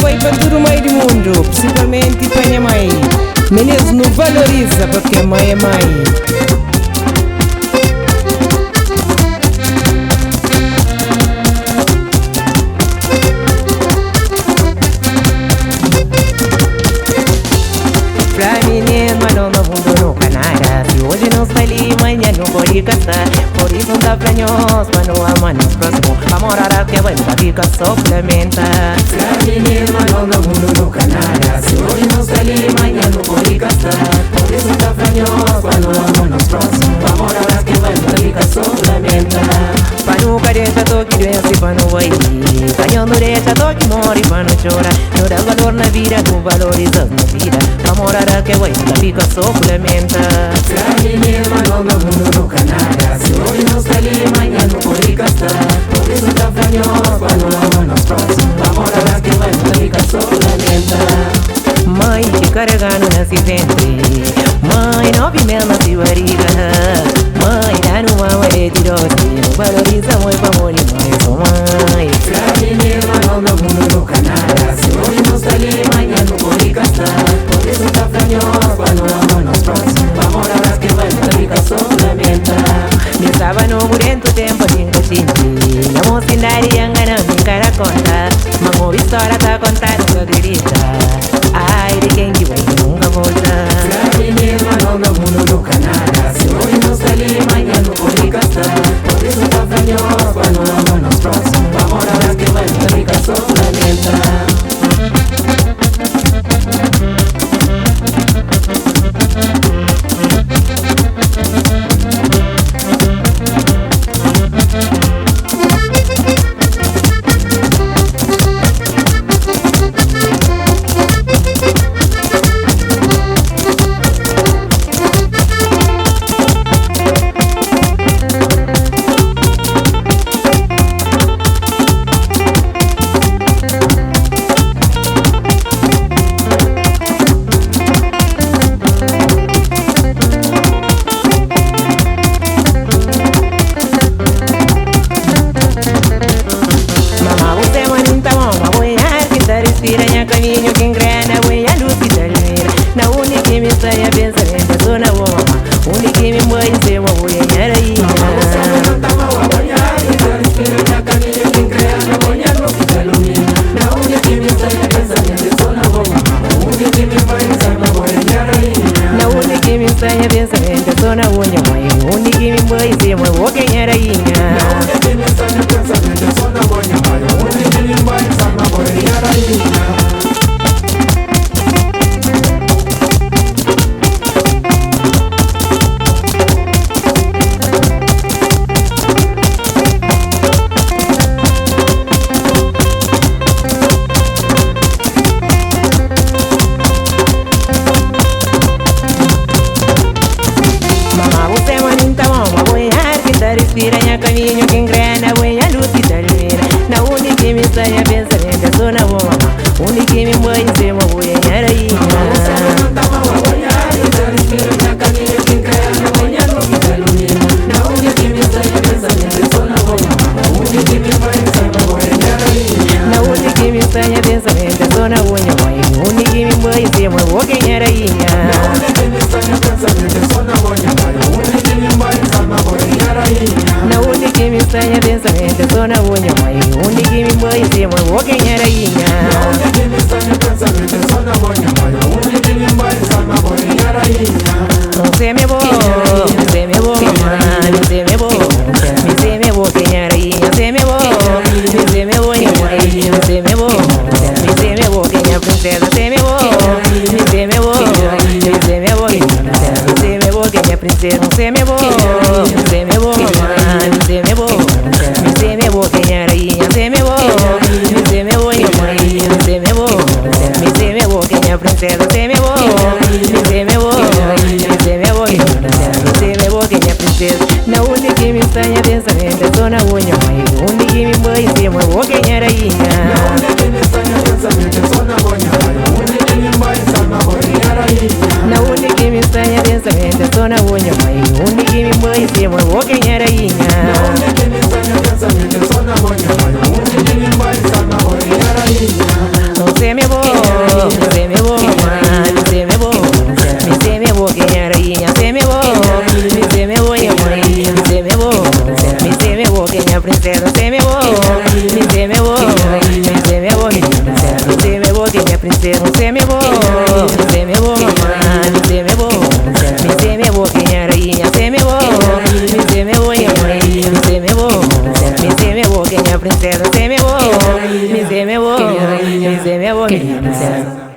vai para todo o meio do mundo, principalmente para a minha mãe. Menezes não valoriza porque a mãe é mãe. Hoje não sai ali, amanhã não pode caçar. Por isso não dá pra nós, mas não ama nos próximos. A morar que vai nunca fica só complementa. Pra menino, mas não dá mundo no canalha. Se hoje não sai ali, amanhã não pode caçar. Por isso não dá pra nós, mas não ama nos próximos. A morar que vai nunca fica só complementa. Para nunca deixa toque doença e para não vai ir. Para não deixa toque morre, para não chorar. Não dá valor na vida, não valoriza na vida. A morar que vai nunca fica só complementa. Menino, mas não dá mundo no canalha. Se hoje não sai ali, amanhã não pode gastar. Por isso dá pra nós, mas não ama nos próximos. A morar que vai nunca fica só lamenta. Mãe te carregando nesse ventre, mãe nove mel na sua barriga. Mãe dá numa hora de doce, não valoriza muito amor e mãe sou mãe. Pra menino, mas não dá mundo no canalha. Se hoje não sai ali, amanhã não pode gastar. Por isso dá pra nós, mas não ama nos próximos. A morar que vai nunca fica só lamenta. Me estava no burento tempo de encotinho. Na mocidade enganando em cara conta. Mas uma história tá contando só grita. Ai de quem que vai que nunca volta. Pra menino, mas não dá mundo no canalha. Se hoje não sai ali, amanhã não pode gastar. Por isso dá pra nós, mas não ama nos próximos. A morar que vai nunca fica só lamenta. Respira caminho que engrena, voy a luz y termina. Na única que me está a pensar en la zona bomba. Única que me voy a ser, voy a ir ahí. Respira caminho que engrena, voy a luz y termina. Na única que me está a pensar en la zona bomba. Única que me voy a ser, voy a ir ahí. Na única que me está a pensar en la zona bomba. Única que me voy a ser, voy a ir ahí. Na única que me está a pensar en la zona bomba. Única que me voy a ser, voy a ir ahí. Respira caminho que engrena, voy a luz y termina. Na única que me está a pensar en la zona bomba. Única que me voy a ser, voy a ir ahí. Respira caminho que engrena, voy a luz y termina. Na única que me está a pensar en la zona bomba. Única que me voy a ser, voy a ir ahí. Na única que me está a pensar en la zona bomba. Única que me voy a ser, voy a ir ahí. Na única que me está a pensar en la zona bomba. Única que me voy a ser, voy a ir ahí. Na única que me está a pensar en la zona bomba. Única que me voy a ser, voy a ir ahí. Na única que me está a pensar en la zona bomba. Única que me voy a ser, voy a ir ahí. No se me voy, se me voy, se me voy, se me voy, se me voy, se me voy, se me voy, se me voy, princesa, se me voy, se me voy, se me voy, se me voy, princesa, se me voy, se me voy, se me voy, se me voy, rainha, se me voy, se me voy, se me voy, se me voy, princesa, se me voy, se me voy, se me voy, se me voy, princesa. Na única que me está a pensar en la zona unha, única que me voy a ser, voy a ir ahí. Na única que me está a pensar en la zona bomba. Única que me voy a ser, voy a ir ahí. Na única que me está a pensar en la zona unha, única que me voy a ser, voy a ir ahí. Na única que me está a pensar en la zona bomba. Única que me voy a ser, voy a ir ahí. No se me Me dê minha boca, minha princesa, você me boa. Me dê minha boca, me dê minha boca. Me dê minha boca, minha rainha, você me boa. Me dê minha boca, me dê minha boca. Me dê minha boca, minha princesa, você me boa. Me dê minha boca, me dê minha boca, minha princesa.